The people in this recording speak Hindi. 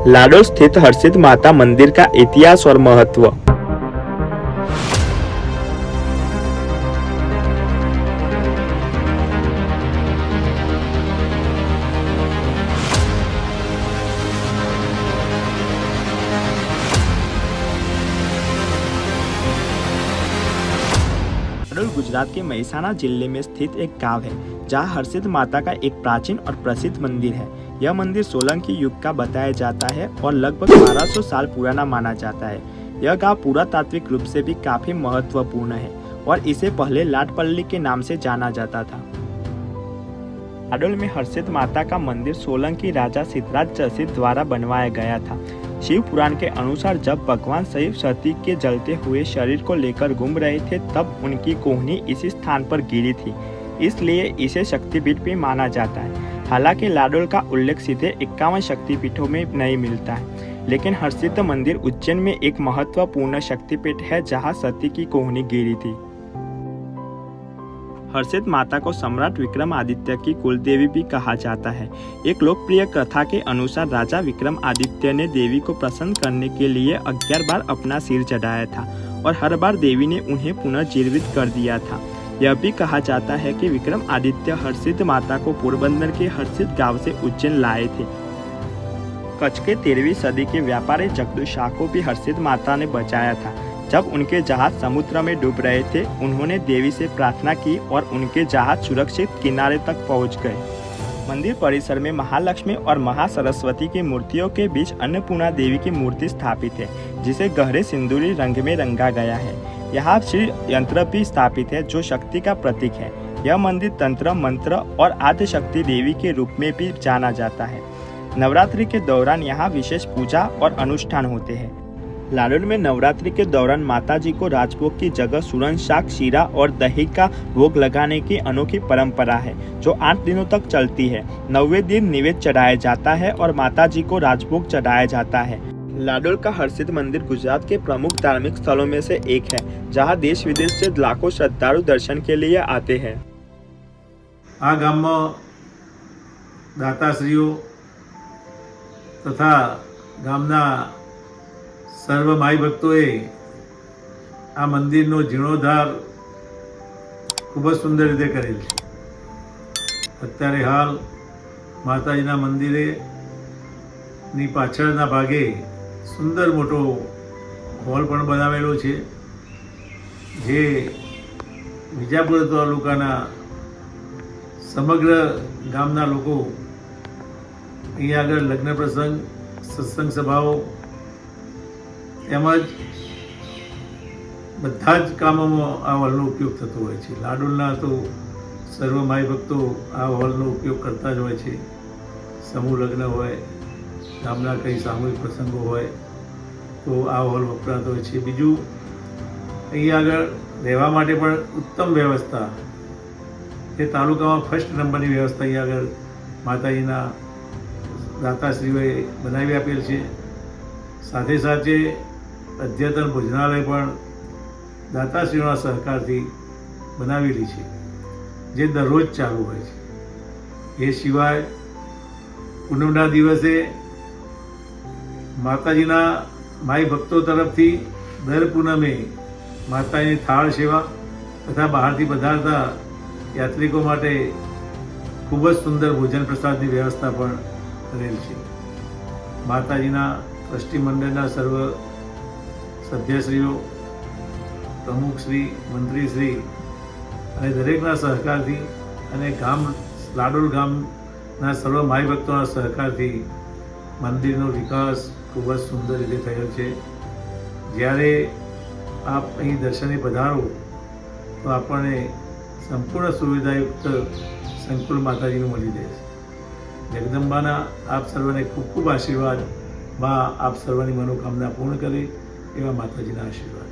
लाडोल स्थित हर्षित माता मंदिर का इतिहास और महत्व। लाडोल गुजरात के महेसाणा जिले में स्थित एक गांव है जहां हर्षित माता का एक प्राचीन और प्रसिद्ध मंदिर है। यह मंदिर सोलंकी युग का बताया जाता है और लगभग 1200 साल पुराना माना जाता है। यह गांव पुरातात्विक रूप से भी काफी महत्वपूर्ण है और इसे पहले लाडपल्ली के नाम से जाना जाता था। लाडोल में हर्षित माता का मंदिर सोलंकी राजा सिद्धराज जयसिंह द्वारा बनवाया गया था। शिव पुराण के अनुसार जब भगवान शिव सती के जलते हुए शरीर को लेकर घूम रहे थे तब उनकी कोहनी इसी स्थान पर गिरी थी, इसलिए इसे शक्तिपीठ भी माना जाता है। हालांकि लाडोल का उल्लेख सीधे 51 शक्तिपीठों में नहीं मिलता है, लेकिन हर्षित मंदिर उज्जैन में एक महत्वपूर्ण शक्तिपीठ है जहां सती की कोहनी गिरी थी। हर्षित माता को सम्राट विक्रमादित्य की कुलदेवी भी कहा जाता है। एक लोकप्रिय कथा के अनुसार राजा विक्रमादित्य ने देवी को प्रसन्न करने के लिए 11 बार अपना सिर चढ़ाया था और हर बार देवी ने उन्हें पुनर्जीवित कर दिया था। यह भी कहा जाता है कि विक्रमादित्य हर्षित माता को पोरबंदर के हर्षित गांव से उज्जैन लाए थे। कच्छ के 13वीं सदी के व्यापारी जगदू शाह को भी हर्षित माता ने बचाया था। जब उनके जहाज समुद्र में डूब रहे थे, उन्होंने देवी से प्रार्थना की और उनके जहाज सुरक्षित किनारे तक पहुंच गए। मंदिर परिसर में महालक्ष्मी और महासरस्वती की मूर्तियों के बीच अन्नपूर्णा देवी की मूर्ति स्थापित है, जिसे गहरे सिंदूरी रंग में रंगा गया है। यहाँ श्री यंत्र भी स्थापित है जो शक्ति का प्रतीक है। यह मंदिर तंत्र मंत्र और आद्यशक्ति देवी के रूप में भी जाना जाता है। नवरात्रि के दौरान यहाँ विशेष पूजा और अनुष्ठान होते हैं। लाडोल में नवरात्रि के दौरान माताजी को राजभोग की जगह सूरन शाक, शीरा और दही का भोग लगाने की अनोखी परंपरा है जो 8 दिनों तक चलती है। 9वें दिन निवेद्य चढ़ाया जाता है और माताजी को राजभोग चढ़ाया जाता है। लाडोल का हर्षित मंदिर गुजरात के प्रमुख धार्मिक स्थलों में से एक है, जहां देश विदेश से लाखों श्रद्धालु दर्शन के लिए आते हैं। आ गाम में दाताश्रीओ तथा गामना सर्व माई भक्तोए आ मंदिरનો જીર્ણોદ્ધાર ખૂબ જ સુંદર રીતે કરેલ છે। અત્યારે હાલ માતાજીના મંદિરે ની પાછળના ભાગે સુંદર મોટો હોલ પણ બનાવેલો છે, જે વિજાપુર તાલુકાના સમગ્ર ગામના લોકો અહીંયા આગળ લગ્ન પ્રસંગ, સત્સંગ સભાઓ તેમજ બધા જ કામોમાં આ હોલનો ઉપયોગ થતો હોય છે। લાડોલના તો સર્વ માઈ ભક્તો આ હોલનો ઉપયોગ કરતા જ હોય છે। સમૂહ લગ્ન હોય, ગામના કંઈ સામૂહિક પ્રસંગો હોય તો આ હોલ વપરાતો હોય છે। બીજું અહીંયા આગળ રહેવા માટે પણ ઉત્તમ વ્યવસ્થા, એ તાલુકામાં ફર્સ્ટ નંબરની વ્યવસ્થા અહીંયા આગળ માતાજીના દાતાશ્રીઓએ બનાવી આપેલ છે। સાથે સાથે અદ્યતન ભોજનાલય પણ દાતાશ્રીઓના સહકારથી બનાવેલી છે, જે દરરોજ ચાલુ હોય છે। એ સિવાય પૂનમના દિવસે માતાજીના માઈ ભક્તો તરફથી દર પૂનમે માતાજીની થાળ સેવા તથા બહારથી પધારતા યાત્રિકો માટે ખૂબ જ સુંદર ભોજન પ્રસાદની વ્યવસ્થા પણ કરેલ છે। માતાજીના ટ્રસ્ટી મંડળના સર્વ સભ્યશ્રીઓ, પ્રમુખશ્રી, મંત્રીશ્રી અને દરેકના સહકારથી અને ગામ લાડોલ ગામના સર્વ માઈ ભક્તોના સહકારથી મંદિરનો વિકાસ ખૂબ જ સુંદર રીતે થયેલ છે। જ્યારે આપ અહીં દર્શને પધારો તો આપણને સંપૂર્ણ સુવિધાયુક્ત સંકુલ માતાજીનું મળી રહે છે। જગદંબાના આપ સર્વને ખૂબ ખૂબ આશીર્વાદ। માં આપ સર્વની મનોકામના પૂર્ણ કરે એવા માતાજીના આશીર્વાદ।